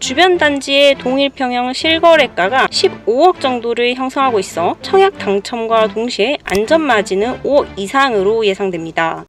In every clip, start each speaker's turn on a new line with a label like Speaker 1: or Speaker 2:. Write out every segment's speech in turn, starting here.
Speaker 1: 주변 단지의 동일평형 실거래가가 15억 정도를 형성하고 있어 청약 당첨과 동시에 안전마진은 5억 이상으로 예상됩니다.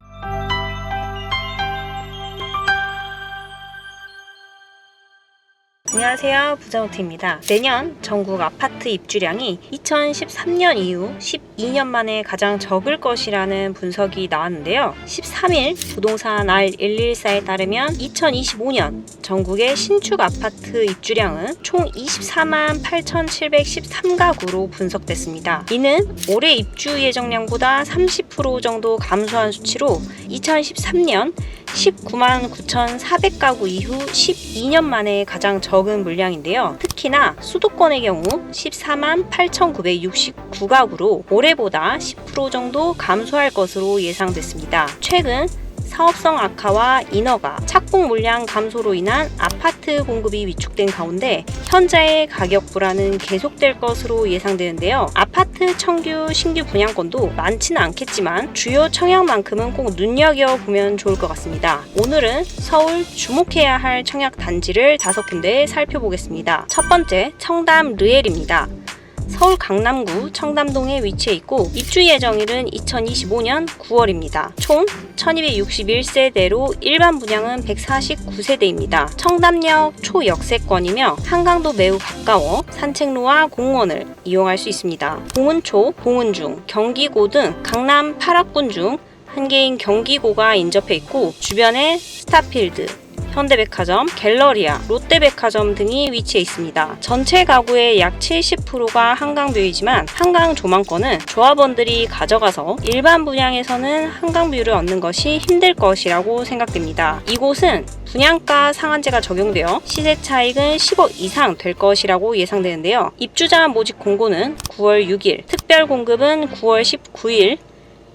Speaker 1: 안녕하세요, 부자노트입니다. 내년 전국 아파트 입주량이 2013년 이후 12년 만에 가장 적을 것이라는 분석이 나왔는데요. 13일 부동산 R114에 따르면 2025년 전국의 신축 아파트 입주량은 총 24만 8,713가구로 분석됐습니다. 이는 올해 입주 예정량보다 30% 정도 감소한 수치로 2013년 19만 9,400가구 이후 12년 만에 가장 적은 물량인데요. 특히나 수도권의 경우 14만 8,969가구로 올해보다 10% 정도 감소할 것으로 예상됐습니다. 최근 사업성 악화와 인허가, 착공 물량 감소로 인한 아파트 공급이 위축된 가운데 현재의 가격 불안은 계속될 것으로 예상되는데요. 아파트 신규 분양권도 많지는 않겠지만 주요 청약만큼은 꼭 눈여겨보면 좋을 것 같습니다. 오늘은 서울 주목해야 할 청약 단지를 5군데 살펴보겠습니다. 첫 번째, 청담 르엘입니다. 서울 강남구 청담동에 위치해 있고 입주 예정일은 2025년 9월입니다. 총 1261세대로 일반 분양은 149세대입니다. 청담역 초역세권이며 한강도 매우 가까워 산책로와 공원을 이용할 수 있습니다. 봉은초, 봉은중, 경기고 등 강남 8학군 중 한 개인 경기고가 인접해 있고 주변에 스타필드, 현대백화점, 갤러리아, 롯데백화점 등이 위치해 있습니다. 전체 가구의 약 70%가 한강뷰이지만 한강 조망권은 조합원들이 가져가서 일반 분양에서는 한강뷰를 얻는 것이 힘들 것이라고 생각됩니다. 이곳은 분양가 상한제가 적용되어 시세 차익은 10억 이상 될 것이라고 예상되는데요. 입주자 모집 공고는 9월 6일, 특별 공급은 9월 19일,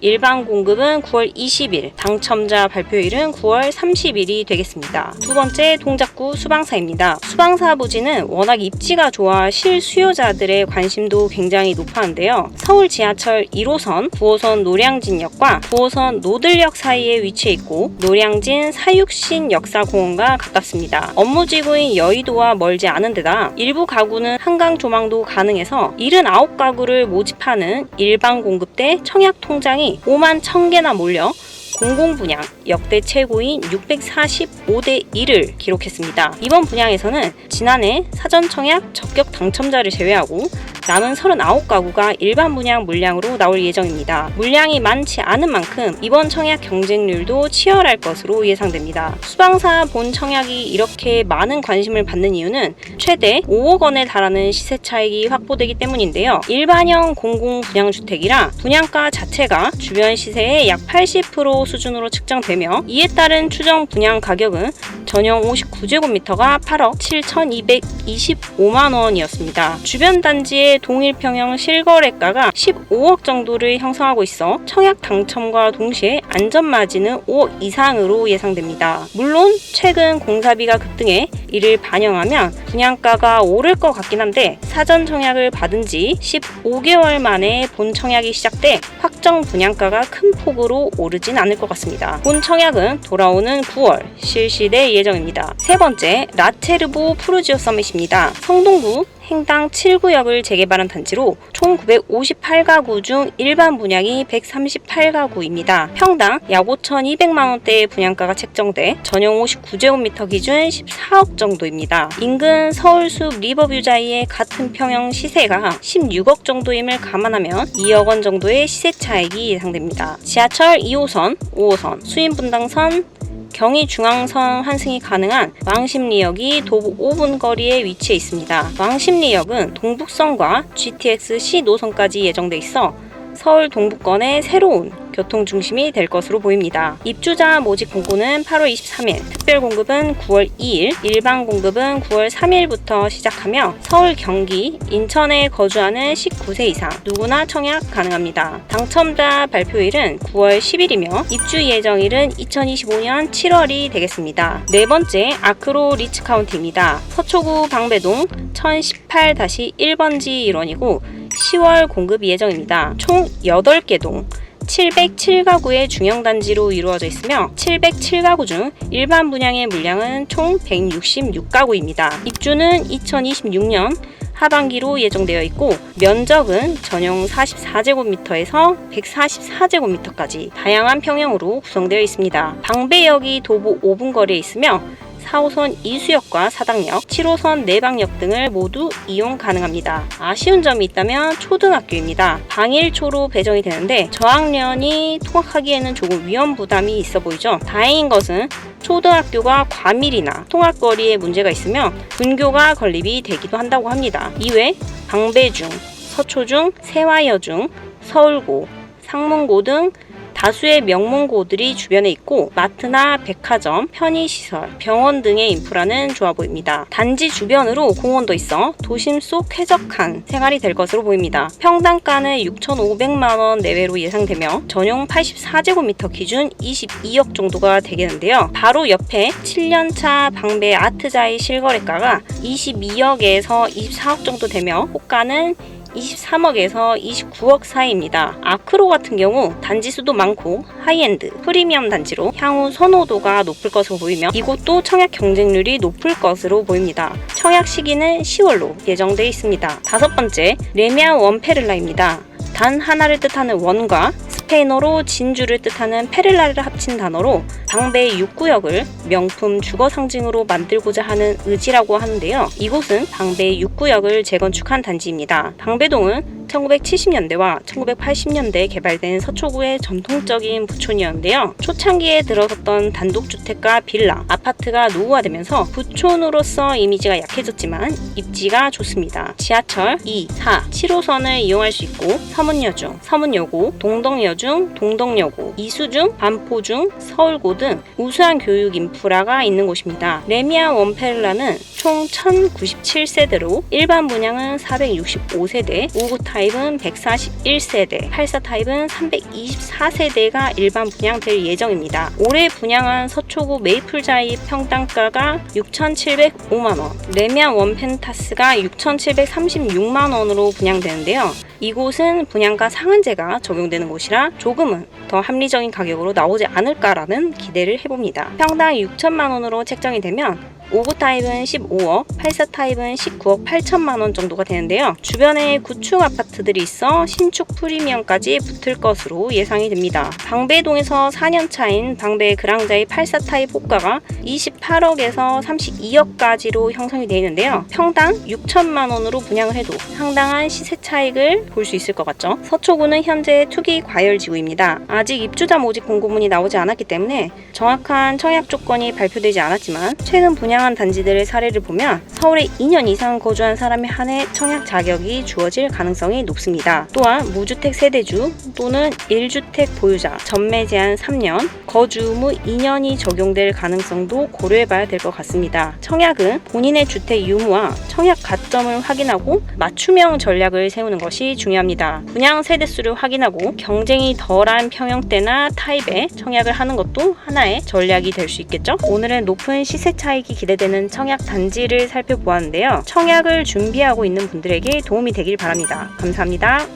Speaker 1: 일반 공급은 9월 20일, 당첨자 발표일은 9월 30일이 되겠습니다. 두 번째, 동작구 수방사입니다. 수방사 부지는 워낙 입지가 좋아 실수요자들의 관심도 굉장히 높았는데요. 서울 지하철 1호선, 9호선 노량진역과 9호선 노들역 사이에 위치해 있고 노량진 사육신 역사공원과 가깝습니다. 업무지구인 여의도와 멀지 않은 데다 일부 가구는 한강 조망도 가능해서 79가구를 모집하는 일반 공급대 청약 통장이 5만 1000개나 몰려 공공분양 역대 최고인 645대 1을 기록했습니다. 이번 분양에서는 지난해 사전 청약 적격 당첨자를 제외하고 남은 39가구가 일반 분양 물량으로 나올 예정입니다. 물량이 많지 않은 만큼 이번 청약 경쟁률도 치열할 것으로 예상됩니다. 수방사 본 청약이 이렇게 많은 관심을 받는 이유는 최대 5억 원에 달하는 시세 차익이 확보되기 때문인데요. 일반형 공공분양주택이라 분양가 자체가 주변 시세의 약 80% 수준으로 측정되며 이에 따른 추정 분양 가격은 전용 59제곱미터가 8억 7,225만 원이었습니다. 주변 단지의 동일평형 실거래가가 15억 정도를 형성하고 있어 청약 당첨과 동시에 안전마진은 5억 이상으로 예상됩니다. 물론 최근 공사비가 급등해 이를 반영하면 분양가가 오를 것 같긴 한데 사전 청약을 받은 지 15개월 만에 본 청약이 시작돼 확정 분양가가 큰 폭으로 오르진 않을 것 같습니다. 본 청약은 돌아오는 9월 실시될 예정입니다. 세 번째, 라체르보 푸르지오 서밋입니다. 성동구 행당 7구역을 재개발한 단지로 총 958가구 중 일반 분양이 138가구입니다. 평당 약 5,200만원대의 분양가가 책정돼 전용 59제곱미터 기준 14억 정도입니다. 인근 서울숲 리버뷰자이의 같은 평형 시세가 16억 정도임을 감안하면 2억 원 정도의 시세 차익이 예상됩니다. 지하철 2호선, 5호선, 수인분당선, 경의중앙선 환승이 가능한 왕십리역이 도보 5분 거리에 위치해 있습니다. 왕십리역은 동북선과 GTX-C 노선까지 예정돼 있어 서울 동부권의 새로운 교통중심이 될 것으로 보입니다. 입주자 모집 공고는 8월 23일, 특별 공급은 9월 2일, 일반 공급은 9월 3일부터 시작하며 서울, 경기, 인천에 거주하는 19세 이상 누구나 청약 가능합니다. 당첨자 발표일은 9월 10일이며 입주 예정일은 2025년 7월이 되겠습니다. 네 번째, 아크로 리츠카운티입니다. 서초구 방배동 1018-1번지 일원이고 10월 공급 예정입니다. 총 8개 동 707가구의 중형단지로 이루어져 있으며 707가구 중 일반 분양의 물량은 총 166가구입니다. 입주는 2026년 하반기로 예정되어 있고 면적은 전용 44제곱미터에서 144제곱미터까지 다양한 평형으로 구성되어 있습니다. 방배역이 도보 5분 거리에 있으며 4호선 이수역과 사당역, 7호선 내방역 등을 모두 이용 가능합니다. 아쉬운 점이 있다면 초등학교입니다. 방일초로 배정이 되는데 저학년이 통학하기에는 조금 위험 부담이 있어 보이죠. 다행인 것은 초등학교가 과밀이나 통학거리에 문제가 있으며 분교가 건립이 되기도 한다고 합니다. 이외 방배중, 서초중, 세화여중, 서울고, 상문고 등 다수의 명문고들이 주변에 있고 마트나 백화점, 편의시설, 병원 등의 인프라는 좋아 보입니다. 단지 주변으로 공원도 있어 도심 속 쾌적한 생활이 될 것으로 보입니다. 평당가는 6,500만원 내외로 예상되며 전용 84제곱미터 기준 22억 정도가 되겠는데요. 바로 옆에 7년차 방배 아트자이 실거래가가 22억에서 24억 정도 되며 호가는 23억에서 29억 사이입니다. 아크로 같은 경우 단지 수도 많고 하이엔드, 프리미엄 단지로 향후 선호도가 높을 것으로 보이며 이곳도 청약 경쟁률이 높을 것으로 보입니다. 청약 시기는 10월로 예정되어 있습니다. 다섯 번째, 레미안 원페를라입니다. 단 하나를 뜻하는 원과 스페인어로 진주를 뜻하는 페를라를 합친 단어로 방배 6구역을 명품 주거 상징으로 만들고자 하는 의지라고 하는데요. 이곳은 방배 6구역을 재건축한 단지입니다. 방배동은 1970년대와 1980년대에 개발된 서초구의 전통적인 부촌이었는데요. 초창기에 들어섰던 단독주택과 빌라, 아파트가 노후화되면서 부촌으로서 이미지가 약해졌지만 입지가 좋습니다. 지하철 2, 4, 7호선을 이용할 수 있고 서문여중, 서문여고, 동덕여중, 동덕여고, 이수중, 반포중, 서울고 등 우수한 교육 인프라가 있는 곳입니다. 레미안 원페를라는 총 1097세대로 일반 분양은 465세대, 5구 타입은 141세대, 84 타입은 324세대가 일반 분양될 예정입니다. 올해 분양한 서초구 메이플자이 평당가가 6,705만원, 레미안 원펜타스가 6,736만원으로 분양되는데요. 이곳은 분양가 상한제가 적용되는 곳이라 조금은 더 합리적인 가격으로 나오지 않을까라는 기대를 해봅니다. 평당 6천만원으로 책정이 되면 5구 타입은 15억, 84 타입은 19억 8천만원 정도가 되는데요. 주변에 구축 아파트들이 있어 신축 프리미엄까지 붙을 것으로 예상이 됩니다. 방배동에서 4년 차인 방배 그랑자이 84 타입 호가가 28억에서 32억까지로 형성이 되어 있는데요. 평당 6천만원으로 분양을 해도 상당한 시세 차익을 볼 수 있을 것 같죠. 서초구는 현재 투기 과열지구입니다. 아직 입주자 모집 공고문이 나오지 않았기 때문에 정확한 청약 조건이 발표되지 않았지만 최근 분양한 단지들의 사례를 보면 서울에 2년 이상 거주한 사람에 한해 청약 자격이 주어질 가능성이 높습니다. 또한 무주택 세대주 또는 1주택 보유자, 전매 제한 3년, 거주 의무 2년이 적용될 가능성도 고려해봐야 될 것 같습니다. 청약은 본인의 주택 유무와 청약 가점을 확인하고 맞춤형 전략을 세우는 것이 중요합니다. 분양 세대수를 확인하고 경쟁이 덜한 평형대나 타입의 청약을 하는 것도 하나의 전략이 될 수 있겠죠? 오늘은 높은 시세 차익이 기대되는 청약 단지를 살펴보았는데요. 청약을 준비하고 있는 분들에게 도움이 되길 바랍니다. 감사합니다.